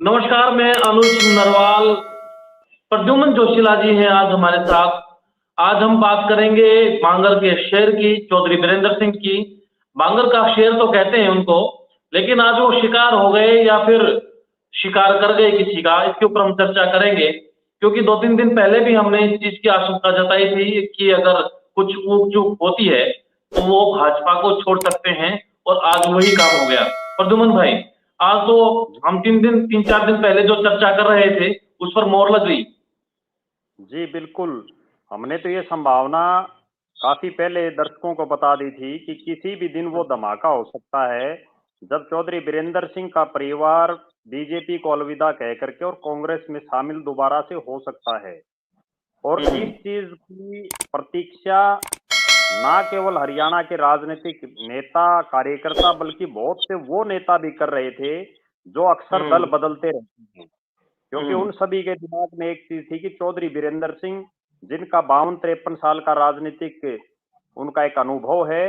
नमस्कार, मैं अनुज नरवाल। प्रद्युम्न जोशीला जी हैं आज हमारे साथ। आज हम बात करेंगे बांगर के शेर की, चौधरी वीरेंद्र सिंह की। बांगर का शेर तो कहते हैं उनको, लेकिन आज वो शिकार हो गए या फिर शिकार कर गए किसी का, इसके ऊपर हम चर्चा करेंगे। क्योंकि 2-3 दिन पहले भी हमने इस चीज की आशंका जताई थी कि अगर कुछ ऊक चूक होती है तो वो भाजपा को छोड़ सकते हैं, और आज वही काम हो गया। प्रद्युम्न भाई, आज तो हम 3-4 दिन पहले जो चर्चा कर रहे थे उस पर मोहर लग गई। जी बिल्कुल। हमने तो ये संभावना काफी पहले दर्शकों को बता दी थी कि किसी भी दिन वो धमाका हो सकता है जब चौधरी वीरेंद्र सिंह का परिवार बीजेपी को अलविदा कह करके और कांग्रेस में शामिल दोबारा से हो सकता है। और इस चीज की प्रतीक्षा ना केवल हरियाणा के राजनीतिक नेता कार्यकर्ता बल्कि बहुत से वो नेता भी कर रहे थे जो अक्सर दल बदलते रहते हैं। क्योंकि उन सभी के दिमाग में एक चीज थी कि चौधरी वीरेंद्र सिंह, जिनका 52-53 साल का राजनीतिक उनका एक अनुभव है,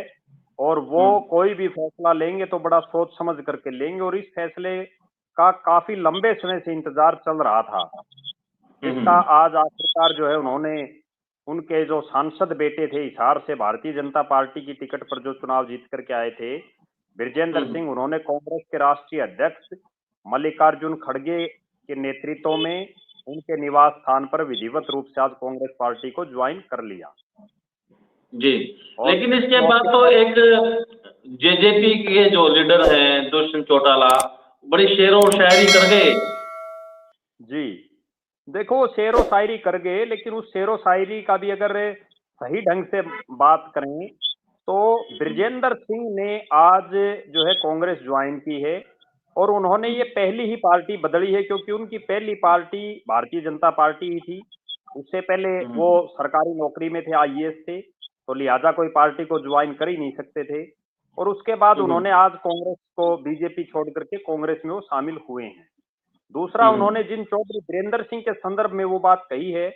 और वो कोई भी फैसला लेंगे तो बड़ा सोच समझ करके लेंगे, और इस फैसले का काफी लंबे समय से इंतजार चल रहा था, जिसका आज आखिरकार जो है उन्होंने, उनके जो सांसद बेटे थे हिसार से भारतीय जनता पार्टी की टिकट पर जो चुनाव जीत करके आए थे ब्रजेंद्र सिंह, उन्होंने कांग्रेस के राष्ट्रीय अध्यक्ष मल्लिकार्जुन खड़गे के नेतृत्व में उनके निवास स्थान पर विधिवत रूप से आज कांग्रेस पार्टी को ज्वाइन कर लिया। जी, लेकिन इसके बाद तो एक जेजेपी के जो लीडर हैं दुष्यंत चौटाला, बड़ी शेरो शायरी कर गए। जी देखो, वो शेरो शायरी कर गए, लेकिन उस शेरो शायरी का भी अगर सही ढंग से बात करें तो ब्रजेंद्र सिंह ने आज जो है कांग्रेस ज्वाइन की है, और उन्होंने ये पहली ही पार्टी बदली है, क्योंकि उनकी पहली पार्टी भारतीय जनता पार्टी ही थी। उससे पहले वो सरकारी नौकरी में थे, आईएएस थे, तो लिहाजा कोई पार्टी को ज्वाइन कर ही नहीं सकते थे। और उसके बाद उन्होंने आज कांग्रेस को, बीजेपी छोड़ करके कांग्रेस में वो शामिल हुए हैं। दूसरा, उन्होंने जिन चौधरी वीरेंद्र सिंह के संदर्भ में वो बात कही है,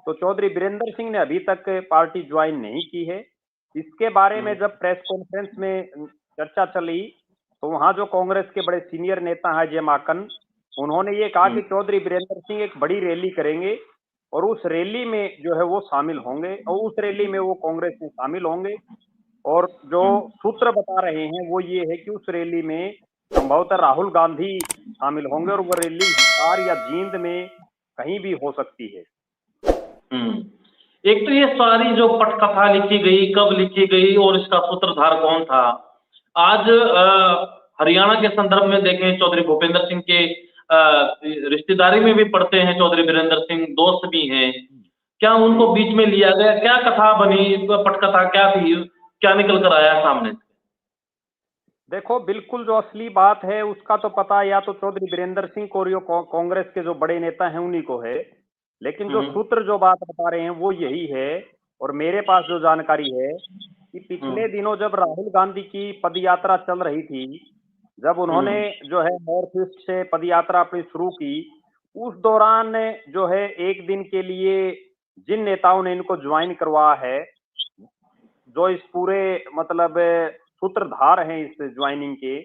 तो चौधरी वीरेंद्र सिंह ने अभी तक पार्टी ज्वाइन नहीं की है। इसके बारे में जब प्रेस कॉन्फ्रेंस में चर्चा चली तो वहां जो कांग्रेस के बड़े सीनियर नेता हैं जय माकन, उन्होंने ये कहा कि चौधरी वीरेंद्र सिंह एक बड़ी रैली करेंगे और उस रैली में जो है वो शामिल होंगे, और उस रैली में वो कांग्रेस में शामिल होंगे। और जो सूत्र बता रहे हैं वो ये है कि उस रैली में संभवतः राहुल गांधी शामिल होंगे, और वो रैली हिसार या जींद में कहीं भी हो सकती है। एक तो ये सारी जो पटकथा लिखी गई, कब लिखी गई और इसका सूत्रधार कौन था। आज हरियाणा के संदर्भ में देखें, चौधरी भूपेंद्र सिंह के रिश्तेदारी में भी पड़ते हैं चौधरी वीरेंद्र सिंह, दोस्त भी हैं। क्या उनको बीच में लिया गया, क्या कथा बनी, पटकथा क्या थी, क्या निकल कर आया सामने? देखो, बिल्कुल जो असली बात है उसका तो पता या तो चौधरी वीरेंद्र सिंह को और कांग्रेस के जो बड़े नेता हैं उन्हीं को है, लेकिन जो सूत्र जो बात बता रहे हैं वो यही है। और मेरे पास जो जानकारी है कि पिछले दिनों जब राहुल गांधी की पदयात्रा चल रही थी, जब उन्होंने जो है नॉर्थ ईस्ट से पदयात्रा अपनी शुरू की, उस दौरान जो है एक दिन के लिए जिन नेताओं ने इनको ज्वाइन करवाया है, जो इस पूरे मतलब सूत्रधार हैं इस ज्वाइनिंग के,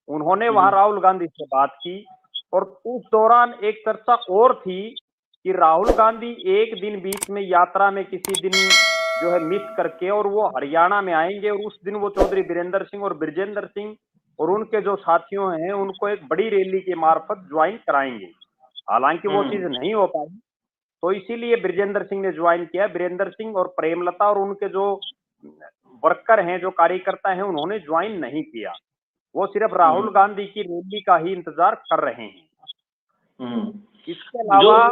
उन्होंने वहां राहुल गांधी से बात की। और उस दौरान एक चर्चा और थी कि राहुल गांधी एक दिन बीच में यात्रा में किसी दिन जो है मिस करके और वो हरियाणा में आएंगे, और उस दिन वो चौधरी वीरेंद्र सिंह और ब्रजेंद्र सिंह और उनके जो साथियों हैं उनको एक बड़ी रैली के मार्फत ज्वाइन कराएंगे। हालांकि वो चीज नहीं हो पाई, तो इसीलिए ब्रजेंद्र सिंह ने ज्वाइन किया। वीरेंद्र सिंह और प्रेमलता और उनके जो वर्कर हैं, जो कार्यकर्ता हैं, उन्होंने ज्वाइन नहीं किया। वो सिर्फ राहुल गांधी की रैली का ही इंतजार कर रहे हैं। इसके अलावा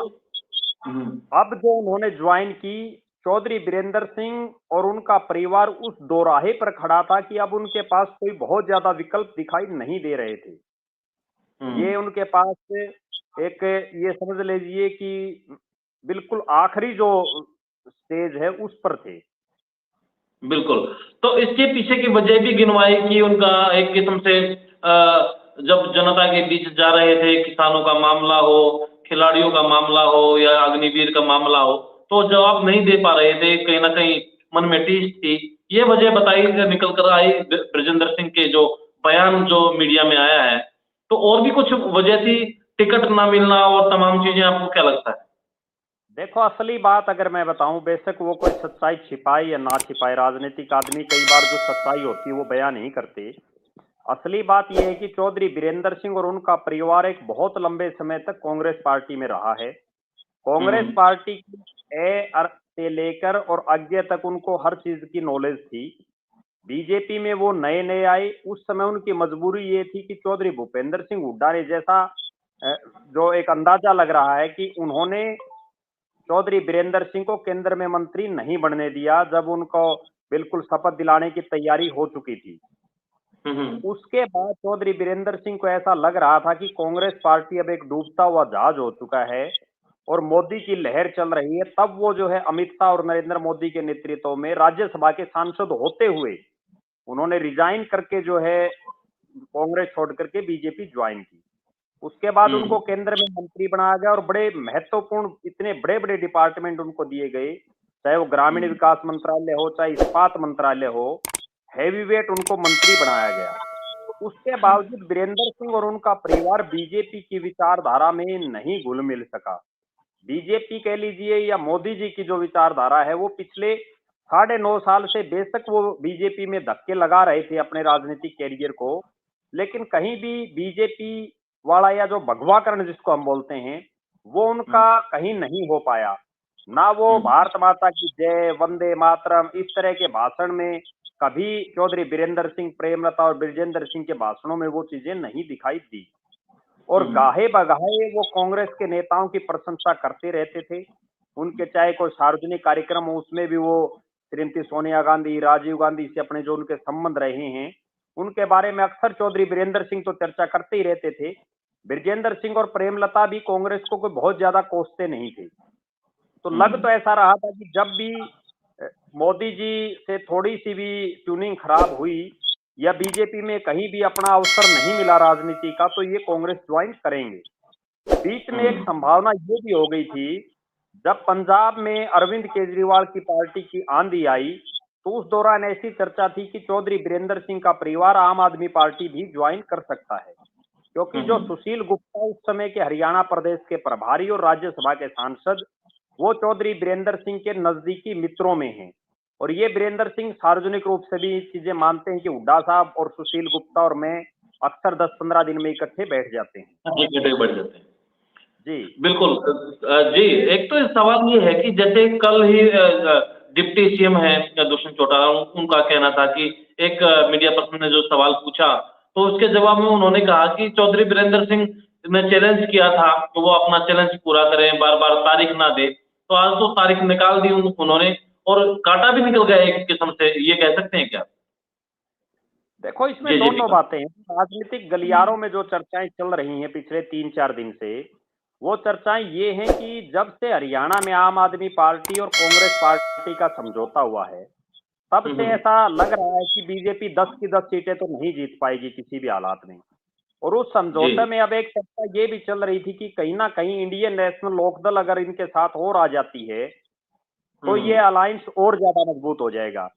अब जो उन्होंने ज्वाइन की, चौधरी वीरेंद्र सिंह और उनका परिवार उस दोराहे पर खड़ा था कि अब उनके पास कोई बहुत ज्यादा विकल्प दिखाई नहीं दे रहे थे। ये उनके पास एक, ये समझ लीजिए कि बिल्कुल आखिरी जो स्टेज है उस पर थे। बिल्कुल। तो इसके पीछे की वजह भी गिनवाई कि उनका एक किस्म से जब जनता के बीच जा रहे थे, किसानों का मामला हो, खिलाड़ियों का मामला हो या अग्निवीर का मामला हो, तो जवाब नहीं दे पा रहे थे, कहीं ना कहीं मन में टीस थी। ये वजह बताई निकल कर आई ब्रजेंद्र सिंह के जो बयान जो मीडिया में आया है। तो और भी कुछ वजह थी टिकट ना मिलना और तमाम चीजें, आपको क्या लगता है? देखो, असली बात अगर मैं बताऊं, बेशक वो कोई सच्चाई छिपाए या ना छिपाए, राजनीतिक आदमी कई बार जो सच्चाई होती है वो बयान नहीं करते। असली बात यह है कि चौधरी बीरेंद्र सिंह और उनका परिवार एक बहुत लंबे समय तक कांग्रेस पार्टी में रहा है। कांग्रेस हम्म। पार्टी की से लेकर और आगे तक उनको हर चीज की नॉलेज थी। बीजेपी में वो नए नए आए, उस समय उनकी मजबूरी ये थी कि चौधरी भूपेंद्र सिंह हुड्डा ने, जैसा जो एक अंदाजा लग रहा है कि उन्होंने चौधरी बीरेंद्र सिंह को केंद्र में मंत्री नहीं बनने दिया जब उनको बिल्कुल शपथ दिलाने की तैयारी हो चुकी थी। हम्म। उसके बाद चौधरी बीरेंद्र सिंह को ऐसा लग रहा था कि कांग्रेस पार्टी अब एक डूबता हुआ जहाज हो चुका है और मोदी की लहर चल रही है। तब वो जो है अमित शाह और नरेंद्र मोदी के नेतृत्व में राज्यसभा के सांसद होते हुए उन्होंने रिजाइन करके जो है कांग्रेस छोड़ करके बीजेपी ज्वाइन की। उसके बाद उनको केंद्र में मंत्री बनाया गया और बड़े महत्वपूर्ण इतने बड़े बड़े डिपार्टमेंट उनको दिए गए, चाहे वो ग्रामीण विकास मंत्रालय हो, चाहे इस्पात मंत्रालय हो, हैवीवेट उनको मंत्री बनाया गया। उसके बावजूद बीरेंद्र सिंह और उनका परिवार बीजेपी की विचारधारा में नहीं घुल मिल सका। बीजेपी कह लीजिए या मोदी जी की जो विचारधारा है वो पिछले 9.5 साल से बेशक वो बीजेपी में धक्के लगा रहे थे अपने राजनीतिक कैरियर को, लेकिन कहीं भी बीजेपी वाला या जो भगवाकरण जिसको हम बोलते हैं वो उनका कहीं नहीं हो पाया। ना वो भारत माता की जय, वंदे मातरम इस तरह के भाषण में कभी चौधरी बीरेंद्र सिंह, प्रेमलता और ब्रजेंद्र सिंह के भाषणों में वो चीजें नहीं दिखाई दी। और गाहे बगाहे वो कांग्रेस के नेताओं की प्रशंसा करते रहते थे। उनके चाहे कोई सार्वजनिक कार्यक्रम हो उसमें भी वो श्रीमती सोनिया गांधी, राजीव गांधी से अपने जो उनके संबंध रहे हैं उनके बारे में अक्सर चौधरी बीरेंद्र सिंह तो चर्चा करते ही रहते थे। ब्रजेंद्र सिंह और प्रेमलता भी कांग्रेस को कोई बहुत ज्यादा कोसते नहीं थे। तो लग तो ऐसा रहा था कि जब भी मोदी जी से थोड़ी सी भी ट्यूनिंग खराब हुई या बीजेपी में कहीं भी अपना अवसर नहीं मिला राजनीति का तो ये कांग्रेस ज्वाइन करेंगे। बीच में एक संभावना ये भी हो गई थी, जब पंजाब में अरविंद केजरीवाल की पार्टी की आंधी आई तो उस दौरान ऐसी चर्चा थी कि चौधरी बीरेंद्र सिंह का परिवार आम आदमी पार्टी भी ज्वाइन कर सकता है, क्योंकि जो सुशील गुप्ता उस समय के हरियाणा प्रदेश के प्रभारी और राज्यसभा के सांसद वो चौधरी बीरेंद्र सिंह के नजदीकी मित्रों में हैं। और ये बीरेंद्र सिंह सार्वजनिक रूप से भी चीजें मानते हैं कि हुड्डा साहब और सुशील गुप्ता और मैं अक्सर 10-15 दिन में इकट्ठे बैठ जाते हैं। इकट्ठे बढ़ जाते हैं। जी बिल्कुल। जी, एक तो सवाल ये है कि जैसे कल ही डिप्टी सीएम है दुष्यंत चौटाला, उनका कहना था कि एक मीडिया पर्सन ने जो सवाल पूछा तो उसके जवाब में उन्होंने कहा कि चौधरी बीरेंद्र सिंह ने चैलेंज किया था तो वो अपना चैलेंज पूरा करें, बार बार तारीख ना दे। तो आज तो तारीख निकाल दी उन्होंने और कांटा भी निकल गया एक किस्म से, ये कह सकते हैं क्या? देखो, इसमें जी जी दोनों बिल्कुल। बातें हैं। राजनीतिक गलियारों में जो चर्चाएं चल रही हैं पिछले 3-4 दिन से, वो चर्चाएं ये हैं कि जब से हरियाणा में आम आदमी पार्टी और कांग्रेस पार्टी का समझौता हुआ है तब से हम्म। ऐसा लग रहा है कि बीजेपी 10 की 10 सीटें तो नहीं जीत पाएगी किसी भी हालात में। और उस जी। समझौते में अब एक चर्चा ये भी चल रही थी कि कहीं ना कहीं इंडियन नेशनल लोकदल अगर इनके साथ और आ जाती है तो ये अलायंस और ज्यादा मजबूत हो जाएगा।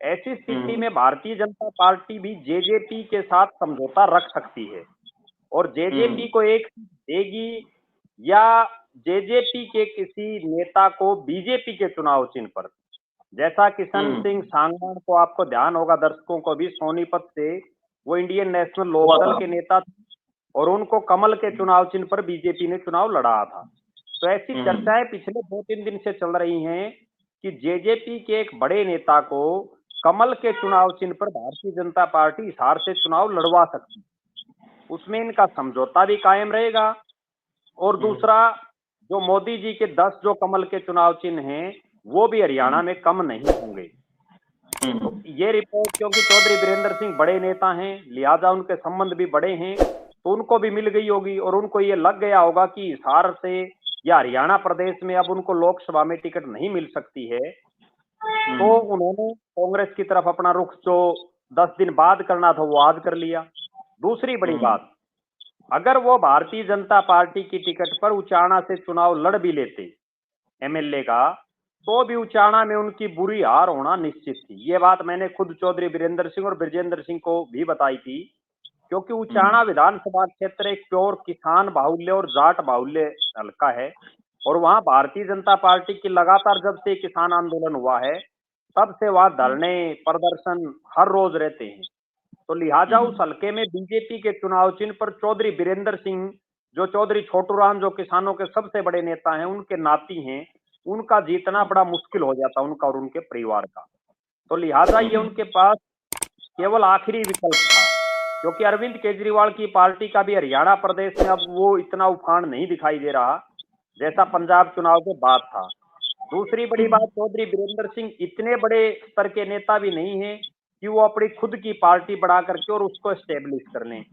ऐसी स्थिति में भारतीय जनता पार्टी भी जेजेपी के साथ समझौता रख सकती है और जेजेपी को एक सीट देगी या जेजेपी के किसी नेता को बीजेपी के चुनाव चिन्ह पर, जैसा किशन सिंह सांगवान को आपको ध्यान होगा, दर्शकों को भी, सोनीपत से वो इंडियन नेशनल हुआ लोकदल था। के नेता थे और उनको कमल के चुनाव चिन्ह पर बीजेपी ने चुनाव लड़ा था। तो ऐसी चर्चाएं पिछले 2-3 दिन से चल रही हैं कि जेजेपी के एक बड़े नेता को कमल के चुनाव चिन्ह पर भारतीय जनता पार्टी हिसार से चुनाव लड़वा सकती है। उसमें इनका समझौता भी कायम रहेगा और दूसरा, जो मोदी जी के 10 जो कमल के चुनाव चिन्ह हैं वो भी हरियाणा में कम नहीं होंगे। तो ये रिपोर्ट, क्योंकि चौधरी बीरेंद्र सिंह बड़े नेता हैं लिहाजा उनके संबंध भी बड़े हैं, तो उनको भी मिल गई होगी और उनको ये लग गया होगा कि हिसार से या हरियाणा प्रदेश में अब उनको लोकसभा में टिकट नहीं मिल सकती है। तो उन्होंने कांग्रेस की तरफ अपना रुख जो 10 दिन बाद करना था वो आज कर लिया। दूसरी बड़ी बात, अगर वो भारतीय जनता पार्टी की टिकट पर उचाना से चुनाव लड़ भी लेते एमएलए का, तो भी उचाना में उनकी बुरी हार होना निश्चित थी। ये बात मैंने खुद चौधरी बीरेंद्र सिंह और ब्रजेंद्र सिंह को भी बताई थी क्योंकि उचाना विधानसभा क्षेत्र एक प्योर किसान बाहुल्य और जाट बाहुल्य हल्का है, और वहां भारतीय जनता पार्टी की लगातार जब से किसान आंदोलन हुआ है तब से वहां धरने प्रदर्शन हर रोज रहते हैं। तो लिहाजा उस हल्के में बीजेपी के चुनाव चिन्ह पर चौधरी बीरेंद्र सिंह, जो चौधरी छोटू राम, जो किसानों के सबसे बड़े नेता हैं, उनके नाती हैं, उनका जीतना बड़ा मुश्किल हो जाता उनका और उनके परिवार का। तो लिहाजा ये उनके पास केवल आखिरी विकल्प था, क्योंकि अरविंद केजरीवाल की पार्टी का भी हरियाणा प्रदेश में अब वो इतना उफान नहीं दिखाई दे रहा जैसा पंजाब चुनाव के बाद था। दूसरी बड़ी बात, चौधरी बीरेंद्र सिंह इतने बड़े स्तर के नेता भी नहीं है कि वो अपनी खुद की पार्टी बढ़ा करके और उसको एस्टेब्लिश कर लें।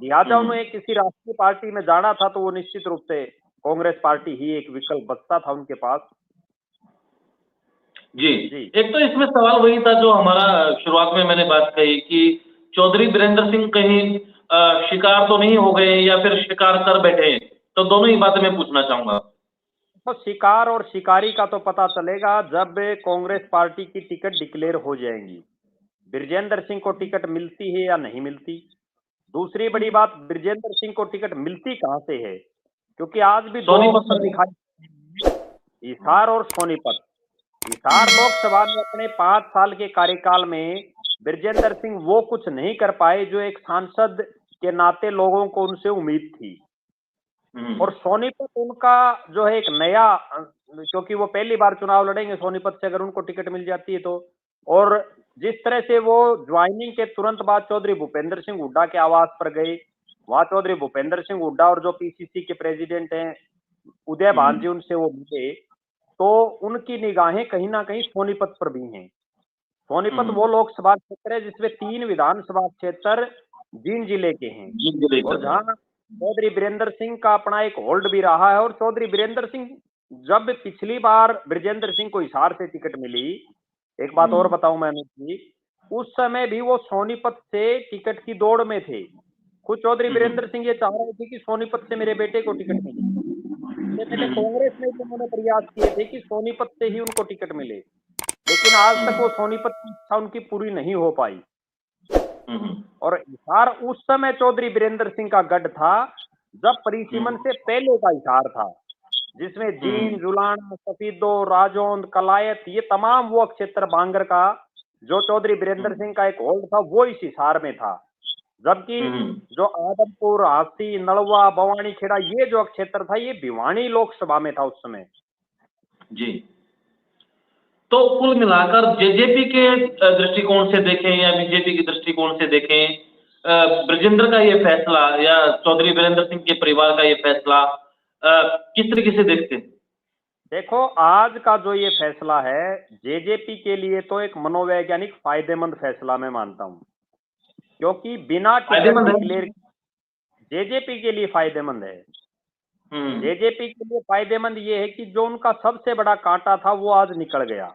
लिहाजा उन्हें किसी राष्ट्रीय पार्टी में जाना था तो वो निश्चित रूप से कांग्रेस पार्टी ही एक विकल्प बचता था उनके पास। जी, एक तो इसमें सवाल वही था जो हमारा शुरुआत में मैंने बात कही कि चौधरी बीरेंद्र सिंह कहीं शिकार तो नहीं हो गए या फिर शिकार कर बैठे, तो दोनों ही बातें मैं पूछना चाहूंगा। तो शिकार और शिकारी का तो पता चलेगा जब कांग्रेस पार्टी की टिकट डिक्लेयर हो जाएंगी, ब्रजेंद्र सिंह को टिकट मिलती है या नहीं मिलती। दूसरी बड़ी बात, ब्रजेंद्र सिंह को टिकट मिलती कहां से है, क्योंकि आज भी दो ऑप्शन दिखाई, हिसार और सोनीपत। हिसार लोकसभा में अपने 5 साल के कार्यकाल में ब्रजेंद्र सिंह वो कुछ नहीं कर पाए जो एक सांसद के नाते लोगों को उनसे उम्मीद थी। और सोनीपत उनका जो है एक नया, क्योंकि वो पहली बार चुनाव लड़ेंगे सोनीपत से, अगर उनको टिकट मिल जाती है तो। और जिस तरह से वो ज्वाइनिंग के तुरंत बाद चौधरी भूपेंद्र सिंह हुड्डा के आवास पर गए, वहां चौधरी भूपेंद्र सिंह हुड्डा और जो पीसीसी के प्रेसिडेंट हैं उदय भान जी, उनसे वो मिले, तो उनकी निगाहें कहीं ना कहीं सोनीपत पर भी हैं। सोनीपत वो लोकसभा क्षेत्र है जिसमें 3 विधानसभा क्षेत्र जींद जिले के हैं, और जहां चौधरी बीरेंद्र सिंह का अपना एक होल्ड भी रहा है। और चौधरी बीरेंद्र सिंह, जब पिछली बार ब्रजेंद्र सिंह को हिसार से टिकट मिली, एक बात और बताऊं मैं अनुज, उस समय भी वो सोनीपत से टिकट की दौड़ में थे। खुद चौधरी बीरेंद्र सिंह ये चाह रहे थे कि सोनीपत से मेरे बेटे को टिकट मिले। इससे पहले कांग्रेस में भी उन्होंने प्रयास किए थे कि सोनीपत से ही उनको टिकट मिले, लेकिन आज तक वो सोनीपत की इच्छा उनकी पूरी नहीं हो पाई। और हिसार उस समय चौधरी बीरेंद्र सिंह का गढ़ था जब परिसीमन से पहले का हिसार था, जिसमें जींद, जुलाना, सफीदो, राजौंद, कलायत, ये तमाम वो क्षेत्र बांगर का जो चौधरी बीरेंद्र सिंह का एक होल्ड था वो इस हिसार में था। जबकि जो आदमपुर, हाथी, नलवा, बवानी खेड़ा, ये जो क्षेत्र था ये भिवानी लोकसभा में था उस समय। जी, तो कुल मिलाकर जेजेपी के दृष्टिकोण से देखें या बीजेपी के दृष्टिकोण से देखें, ब्रजेंद्र का ये फैसला या चौधरी बीरेंद्र सिंह के परिवार का ये फैसला किस तरीके से देखते हैं? देखो, आज का जो ये फैसला है जेजेपी के लिए तो एक मनोवैज्ञानिक फायदेमंद फैसला मैं मानता हूं, क्योंकि बिना टिकट डिक्लेयर जेजेपी के लिए फायदेमंद है। जेजेपी के लिए फायदेमंद ये है कि जो उनका सबसे बड़ा कांटा था वो आज निकल गया।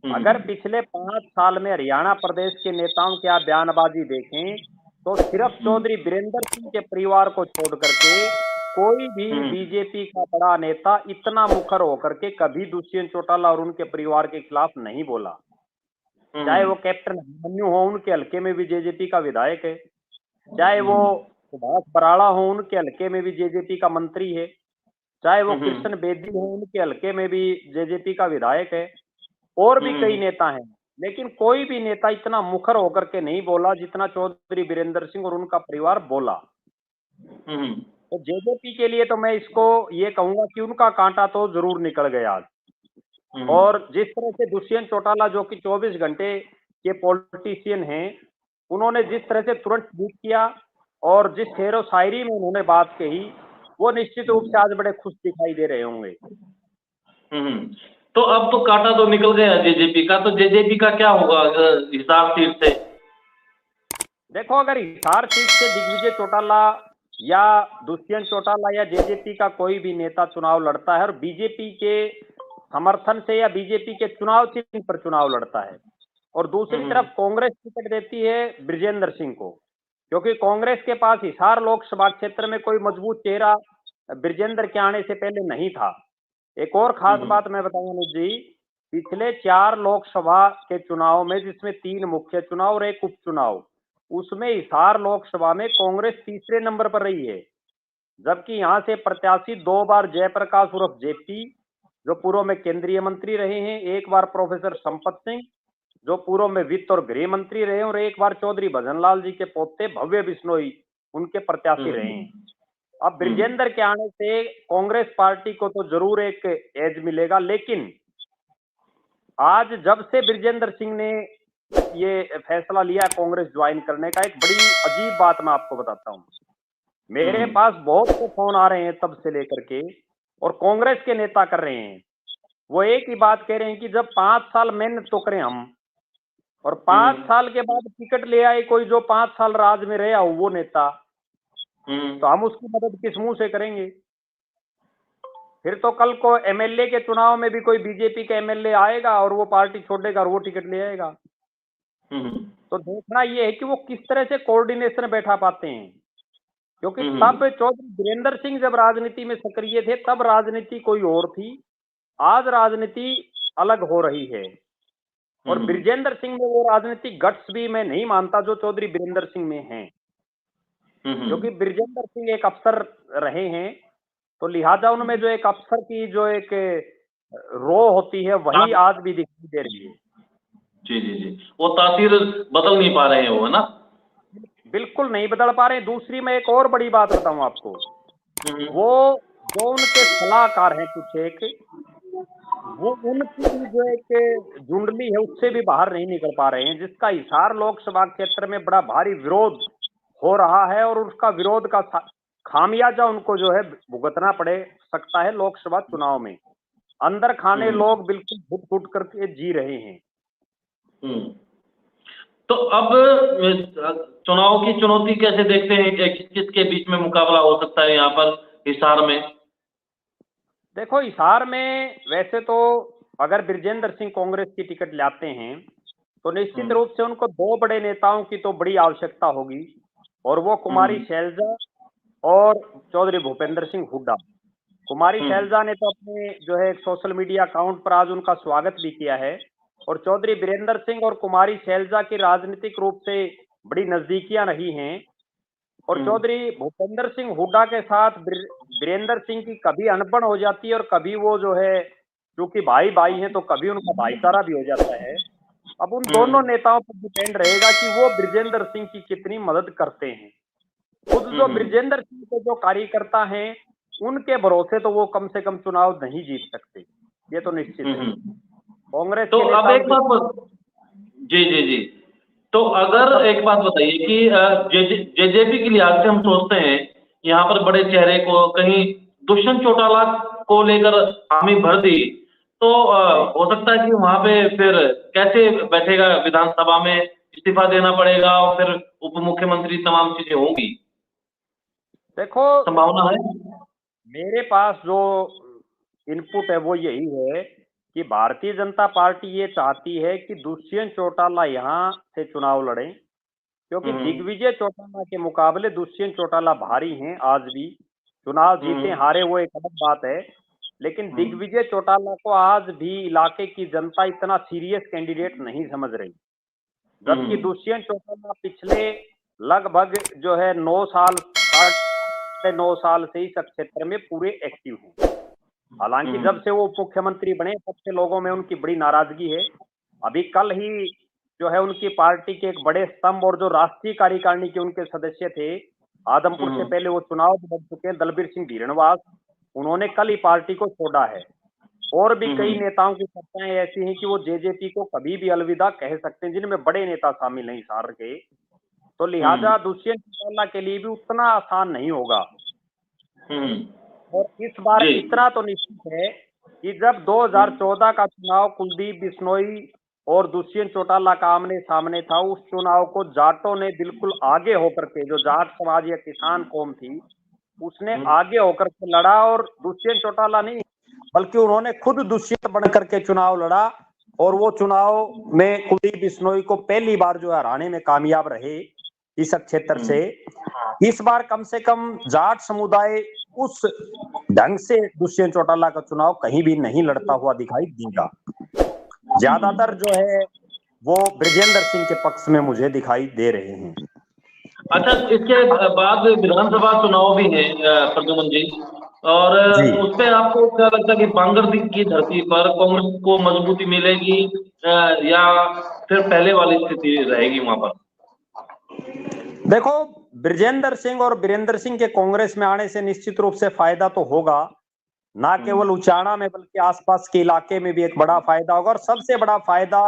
अगर पिछले 5 साल में हरियाणा प्रदेश के नेताओं की आप बयानबाजी देखें तो सिर्फ चौधरी बीरेंद्र सिंह के परिवार को छोड़ करके कोई भी बीजेपी का बड़ा नेता इतना मुखर होकर के कभी दुष्यंत चौटाला और उनके परिवार के खिलाफ नहीं बोला। चाहे वो कैप्टन अभिमन्यु हो, उनके हल्के में भी जेजेपी का विधायक है, चाहे वो सुभाष बराड़ा हो, उनके हल्के में भी जेजेपी का मंत्री है, चाहे वो कृष्ण बेदी हो, उनके हल्के में भी जेजेपी का विधायक है, और भी कई नेता हैं, लेकिन कोई भी नेता इतना मुखर होकर के नहीं बोला जितना चौधरी बीरेंद्र सिंह और उनका परिवार बोला। तो जेजेपी के लिए तो मैं इसको ये कहूंगा कि उनका कांटा तो जरूर निकल गया आज। और जिस तरह से दुष्यंत चौटाला, जो कि 24 घंटे के पॉलिटिशियन हैं, उन्होंने जिस तरह से तुरंत ट्वीट किया और जिस शेर व शायरी में उन्होंने बात कही, वो निश्चित रूप से आज बड़े खुश दिखाई दे रहे होंगे। तो अब तो कांटा तो निकल गया जेजेपी का, तो जेजेपी का क्या होगा हिसार सीट से? देखो, अगर हिसार सीट से दिग्विजय चौटाला या दुष्यंत चौटाला या जेजेपी का कोई भी नेता चुनाव लड़ता है और बीजेपी के समर्थन से या बीजेपी के चुनाव चिन्ह पर चुनाव लड़ता है, और दूसरी तरफ कांग्रेस टिकट देती है ब्रजेंद्र सिंह को, क्योंकि कांग्रेस के पास हिसार लोकसभा क्षेत्र में कोई मजबूत चेहरा ब्रजेंद्र के आने से पहले नहीं था। एक और खास बात मैं बताऊं अनुज जी, पिछले 4 लोकसभा के चुनाव में, जिसमें 3 मुख्य चुनाव और 1 उपचुनाव, उसमें हिसार लोकसभा में कांग्रेस तीसरे नंबर पर रही है, जबकि यहां से प्रत्याशी 2 बार जयप्रकाश उर्फ जेपी, जो पूर्व में केंद्रीय मंत्री रहे हैं, 1 बार प्रोफेसर संपत सिंह, जो पूर्व में वित्त और गृह मंत्री रहे, और 1 बार चौधरी भजनलाल जी के पोते भव्य बिश्नोई उनके प्रत्याशी रहे हैं। अब ब्रिजेंद्र के आने से कांग्रेस पार्टी को तो जरूर एक एज मिलेगा, लेकिन आज जब से ब्रिजेंद्र सिंह ने ये फैसला लिया कांग्रेस ज्वाइन करने का, एक बड़ी अजीब बात मैं आपको बताता हूँ। मेरे पास बहुत से फोन आ रहे हैं तब से लेकर के, और कांग्रेस के नेता कर रहे हैं, वो एक ही बात कह रहे हैं कि जब 5 साल मेहनत तो करें हम, और 5 साल के बाद टिकट ले आए कोई जो 5 साल राज में रहा हो वो नेता, तो हम उसकी मदद किस मुंह से करेंगे? फिर तो कल को एमएलए के चुनाव में भी कोई बीजेपी का एमएलए आएगा और वो पार्टी छोड़ेगा और वो टिकट ले आएगा। तो देखना ये है कि वो किस तरह से कोऑर्डिनेशन बैठा पाते हैं, क्योंकि तब चौधरी वीरेंद्र सिंह जब राजनीति में सक्रिय थे तब राजनीति कोई और थी, आज राजनीति अलग हो रही है। और ब्रिजेंद्र सिंह में वो राजनीतिक गट्स भी मैं नहीं मानता जो चौधरी वीरेंद्र सिंह में हैं, क्योंकि ब्रिजेंद्र सिंह एक अफसर रहे हैं, तो लिहाजा उनमें जो एक अफसर की जो एक रो होती है वही आज भी दिखाई दे रही है। जी, वो तासीर बदल नहीं पा रहे हैं वो, है ना? बिल्कुल नहीं बदल पा रहे हैं। दूसरी मैं एक और बड़ी बात बताऊं आपको, वो जो उनके सलाहकार हैं कुछ एक, वो उनकी भी जो एक जुंडली है उससे भी बाहर नहीं निकल पा रहे हैं, जिसका हिसार लोकसभा क्षेत्र में बड़ा भारी विरोध हो रहा है, और उसका विरोध का खामियाजा उनको जो है भुगतना पड़े सकता है लोकसभा चुनाव में। अंदर खाने लोग बिल्कुल फुट फुट करके जी रहे हैं। तो अब चुनाव की चुनौती कैसे देखते हैं, किसके बीच में मुकाबला हो सकता है यहाँ पर हिसार में? देखो, हिसार में वैसे तो अगर ब्रिजेंद्र सिंह कांग्रेस की टिकट लाते हैं तो निश्चित रूप से उनको 2 बड़े नेताओं की तो बड़ी आवश्यकता होगी, और वो कुमारी शैलजा और चौधरी भूपेंद्र सिंह हुड्डा। कुमारी शैलजा ने तो अपने जो है सोशल मीडिया अकाउंट पर आज उनका स्वागत भी किया है, और चौधरी वीरेंद्र सिंह और कुमारी शैलजा की राजनीतिक रूप से बड़ी नजदीकियां रही हैं, और चौधरी भूपेंद्र सिंह हुड्डा के साथ वीरेंद्र सिंह की कभी अनबन हो जाती है और कभी वो जो है क्योंकि भाई भाई हैं तो कभी उनका भाईचारा भी हो जाता है। अब उन दोनों नेताओं पर डिपेंड रहेगा कि वो ब्रिजेंद्र सिंह की कितनी मदद करते हैं। खुद जो ब्रिजेंद्र सिंह के जो कार्यकर्ता हैं उनके भरोसे तो वो कम से कम चुनाव नहीं जीत सकते, ये तो निश्चित है। कांग्रेस तो अब एक बात जी, तो अगर एक बात बताइए कि जेजेपी के लिहाज से हम सोचते हैं यहाँ पर बड़े चेहरे को, कहीं दुष्यंत चौटाला को लेकर हामी भर दी, तो हो सकता है कि वहां पे फिर कैसे बैठेगा विधानसभा में, इस्तीफा देना पड़ेगा और फिर उप मुख्यमंत्री तमाम चीजें होंगी। देखो, संभावना है। मेरे पास जो इनपुट है वो यही है कि भारतीय जनता पार्टी ये चाहती है कि दुष्यंत चौटाला यहाँ से चुनाव लड़े, क्योंकि दिग्विजय चौटाला के मुकाबले दुष्यंत चौटाला भारी हैं आज भी। चुनाव जीते हारे वो एक अलग बात है, लेकिन दिग्विजय चौटाला को आज भी इलाके की जनता इतना सीरियस कैंडिडेट नहीं समझ रही, जबकि दुष्यंत चौटाला पिछले लगभग जो है 9 साल 9 साल से इस क्षेत्र में पूरे एक्टिव हैं। हालांकि जब से वो उप मुख्यमंत्री बने तब से लोगों में उनकी बड़ी नाराजगी है। अभी कल ही जो है उनकी पार्टी के एक बड़े स्तंभ और जो राष्ट्रीय कार्यकारिणी के उनके सदस्य थे, आदमपुर से पहले वो चुनाव लड़ चुके हैं, दलबीर सिंह ढीरनवास, उन्होंने कल ही पार्टी को छोड़ा है। और भी कई नेताओं की चर्चाएं ऐसी हैं कि वो जेजेपी को कभी भी अलविदा कह सकते हैं, जिनमें बड़े नेता शामिल हैं हिसार के। तो लिहाजा दुष्यंत चौटाला के लिए भी उतना आसान नहीं होगा। और इस बार इतना तो निश्चित है कि जब 2014 का चुनाव कुलदीप बिश्नोई और दुष्यंत चौटाला का आमने सामने था, उस चुनाव को जाटों ने बिल्कुल आगे होकर के, जो जाट समाज या किसान कौम थी उसने आगे होकर के लड़ा, और दुष्यंत चौटाला नहीं बल्कि उन्होंने खुद दुष्यंत बन करके चुनाव लड़ा, और वो चुनाव में कुलदीप बिश्नोई को पहली बार जो हराने में कामयाब रहे इस क्षेत्र से। इस बार कम से कम जाट समुदाय उस ढंग से दुष्यंत चौटाला का चुनाव कहीं भी नहीं लड़ता हुआ दिखाई देगा। ज्यादातर जो है वो ब्रिजेंद्र सिंह के पक्ष में मुझे दिखाई दे रहे हैं। अच्छा, इसके बाद विधानसभा चुनाव भी है प्रद्युमन जी, और जी उस पे आपको क्या लगता है कि बांगर की धरती पर कांग्रेस को मजबूती मिलेगी या फिर पहले वाली स्थिति रहेगी वहां पर? देखो, ब्रिजेंद्र सिंह और वीरेंद्र सिंह के कांग्रेस में आने से निश्चित रूप से फायदा तो होगा, ना केवल उचाना में बल्कि आसपास के इलाके में भी एक बड़ा फायदा होगा। और सबसे बड़ा फायदा,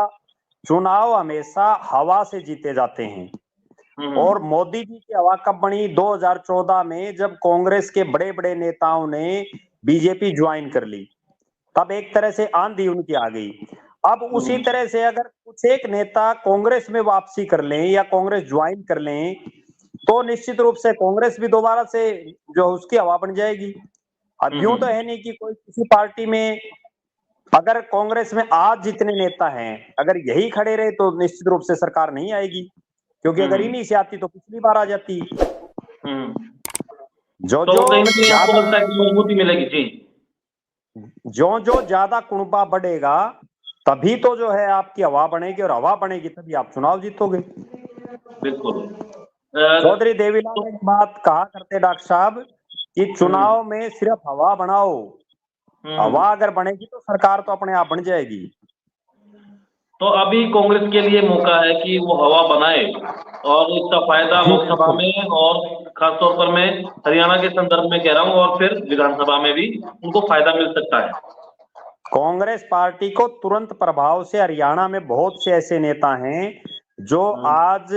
चुनाव हमेशा हवा से जीते जाते हैं। और हम्म। मोदी जी की हवा कब बनी? 2014 में, जब कांग्रेस के बड़े बड़े नेताओं ने बीजेपी ज्वाइन कर ली, तब एक तरह से आंधी उनकी आ गई। अब उसी तरह से अगर कुछ एक नेता कांग्रेस में वापसी कर लें या कांग्रेस ज्वाइन कर लें, तो निश्चित रूप से कांग्रेस भी दोबारा से जो उसकी हवा बन जाएगी। अब यूं तो है नहीं कि कोई किसी पार्टी में, अगर कांग्रेस में आज जितने नेता हैं, अगर यही खड़े रहे तो निश्चित रूप से सरकार नहीं आएगी, क्योंकि अगर हम्म। इन्हीं से आती तो पिछली बार आ जाती। हम्म। जो तो जो कहीं ना कहीं आपको ज्यादा लगता है कि मजबूती मिलेगी जी? जो ज्यादा कुणबा बढ़ेगा, तभी तो जो है आपकी हवा बनेगी, और हवा बनेगी तभी आप चुनाव जीतोगे। बिल्कुल। चौधरी देवीलाल तो एक बात कहा करते डॉक्टर साहब, कि हम्म। चुनाव में सिर्फ हवा बनाओ, हम्म। हवा अगर बनेगी तो सरकार तो अपने आप बन जाएगी। तो अभी कांग्रेस के लिए मौका है कि वो हवा बनाए, और इसका फायदा जी लोकसभा बिल्कुल। में, और खासतौर पर मैं हरियाणा के संदर्भ में कह रहा हूँ, और फिर विधानसभा में भी उनको फायदा मिल सकता है। कांग्रेस पार्टी को तुरंत प्रभाव से हरियाणा में बहुत से ऐसे नेता हैं जो हम्म। आज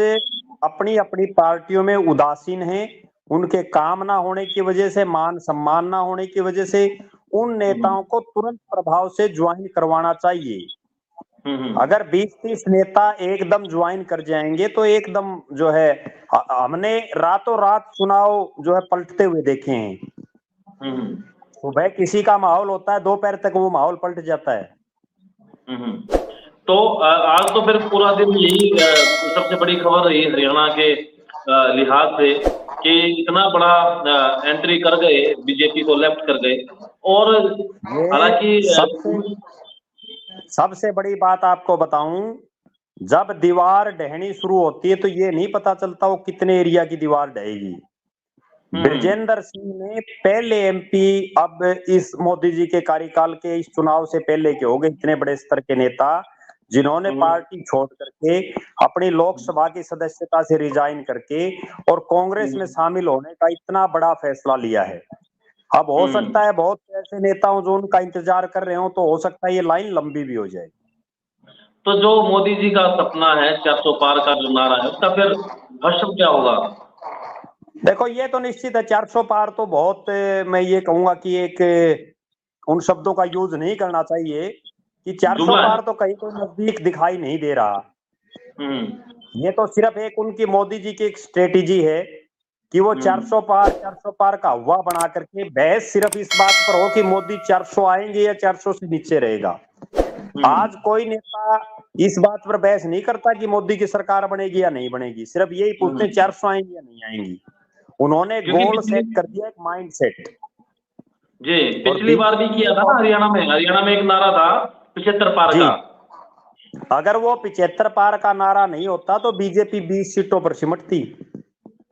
अपनी अपनी पार्टियों में उदासीन हैं। उनके काम ना होने की वजह से, मान सम्मान ना होने की वजह से, उन हम्म। नेताओं को तुरंत प्रभाव से ज्वाइन करवाना चाहिए। हम्म। अगर 20-30 नेता एकदम ज्वाइन कर जाएंगे तो एकदम जो है, हमने रातों रात चुनाव जो है पलटते हुए देखे हैं। हम्म। सुबह किसी का माहौल होता है, दोपहर तक वो माहौल पलट जाता है। हम्म। तो आज तो फिर पूरा दिन यही सबसे बड़ी खबर रही हरियाणा के लिहाज से, कि इतना बड़ा एंट्री कर गए, बीजेपी को लेफ्ट कर गए। और ये हालांकि सबसे सबसे बड़ी बात आपको बताऊं, जब दीवार ढहनी शुरू होती है तो ये नहीं पता चलता वो कितने एरिया की दीवार ढहेगी। हम्म। ब्रिजेंद्र सिंह ने पहले एमपी, अब इस मोदी जी के कार्यकाल के इस चुनाव से पहले के हो गए इतने बड़े स्तर के नेता, जिन्होंने हम्म। पार्टी छोड़ करके अपनी लोकसभा की सदस्यता से रिजाइन करके और कांग्रेस में हम्म। शामिल होने का इतना बड़ा फैसला लिया है। अब हो हम्म। सकता है बहुत से ऐसे नेता हो जो उनका इंतजार कर रहे हो, तो हो सकता है ये लाइन लंबी भी हो जाए। तो जो मोदी जी का सपना है 400 पार का जो नारा है, उसका फिर भस्म क्या होगा? देखो, ये तो निश्चित है, 400 पार तो बहुत, मैं ये कहूंगा कि एक, उन शब्दों का यूज नहीं करना चाहिए कि 400 जुमला है। पार तो कहीं कोई नजदीक दिखाई नहीं दे रहा। हम्म। ये तो सिर्फ एक उनकी, मोदी जी की एक स्ट्रेटेजी है कि वो हम्म। 400 पार, 400 पार का हुआ बना करके बहस सिर्फ इस बात पर हो कि मोदी 400 आएंगे या 400 से नीचे रहेगा। हम्म। आज कोई नेता इस बात पर बहस नहीं करता कि मोदी की सरकार बनेगी या नहीं बनेगी, सिर्फ यही पूछते हैं हम्म। 400 आएंगी या नहीं आएंगी। उन्होंने क्योंकि गोल पिछली सेट कर दिया, एक माइंड सेट। जी, और पिछली बार भी बीजेपी किया था ना और हरियाणा में एक नारा था 75 पार जी, का। अगर वो 75 पार का नारा नहीं होता तो बीजेपी 20 सीटों पर सिमटती।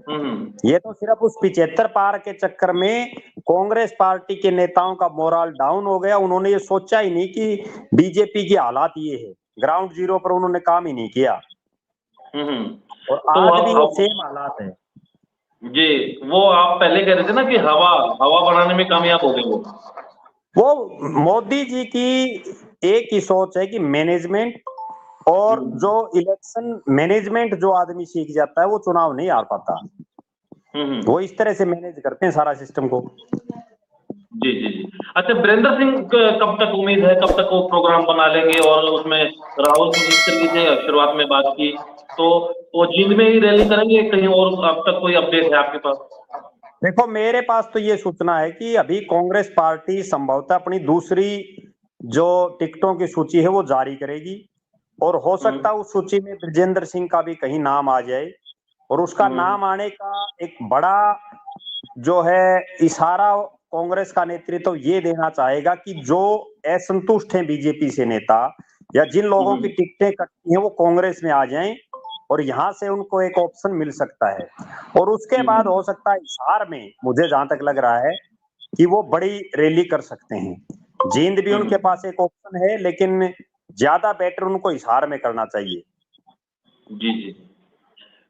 हम्म। ये तो सिर्फ उस 75 पार के चक्कर में कांग्रेस पार्टी के नेताओं का मोरल डाउन हो गया। उन्होंने ये सोचा ही नहीं कि बीजेपी की हालात ये है, ग्राउंड जीरो पर उन्होंने काम ही नहीं किया। हम्म। और तो आज भी वो अब सेम हालात है। जी, वो आप पहले कह रहे थे ना कि हवा हवा बनाने में कामयाब हो गए वो। वो मोदी जी की एक ही सोच है कि मैनेजमेंट, और जो हम्म। इलेक्शन मैनेजमेंट जो आदमी सीख जाता है वो चुनाव नहीं हार पाता। वो इस तरह से मैनेज करते हैं सारा सिस्टम को। जी जी जी। अच्छा, वीरेंद्र सिंह कब तक उम्मीद है, कब तक वो प्रोग्राम बना लेंगे? और उसमें राहुल सिंह जिस तरीके से शुरुआत में बात की, तो वो जींद में ही रैली करेंगे कहीं और? अब तक कोई अपडेट है आपके पास? देखो, मेरे पास तो ये सूचना है कि अभी कांग्रेस पार्टी संभवतः अपनी दूसरी जो टिकटों की सूची है वो जारी करेगी, और हो सकता है उस सूची में ब्रजेंद्र सिंह का भी कहीं नाम आ जाए। और उसका हम्म। नाम आने का एक बड़ा जो है इशारा कांग्रेस का नेतृत्व ये देना चाहेगा कि जो असंतुष्ट हैं बीजेपी से नेता, या जिन लोगों की हम्म। टिकटें कटती हैं, वो कांग्रेस में आ जाएं। और यहाँ से उनको एक ऑप्शन मिल सकता है। और उसके बाद हो सकता है हिसार में, मुझे जहां तक लग रहा है कि वो बड़ी रैली कर सकते हैं। जींद भी उनके पास एक ऑप्शन है, लेकिन ज्यादा बेटर उनको हिसार में करना चाहिए। जी जी।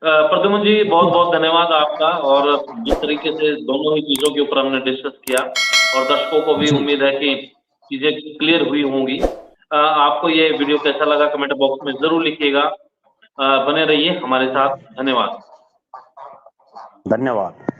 प्रद्युमन जी, बहुत बहुत धन्यवाद आपका। और जिस तरीके से दोनों ही चीजों के ऊपर हमने डिस्कस किया, और दर्शकों को भी जी। उम्मीद है कि चीजें क्लियर हुई होंगी। आपको ये वीडियो कैसा लगा कमेंट बॉक्स में जरूर लिखिएगा। बने रहिए हमारे साथ। धन्यवाद। धन्यवाद।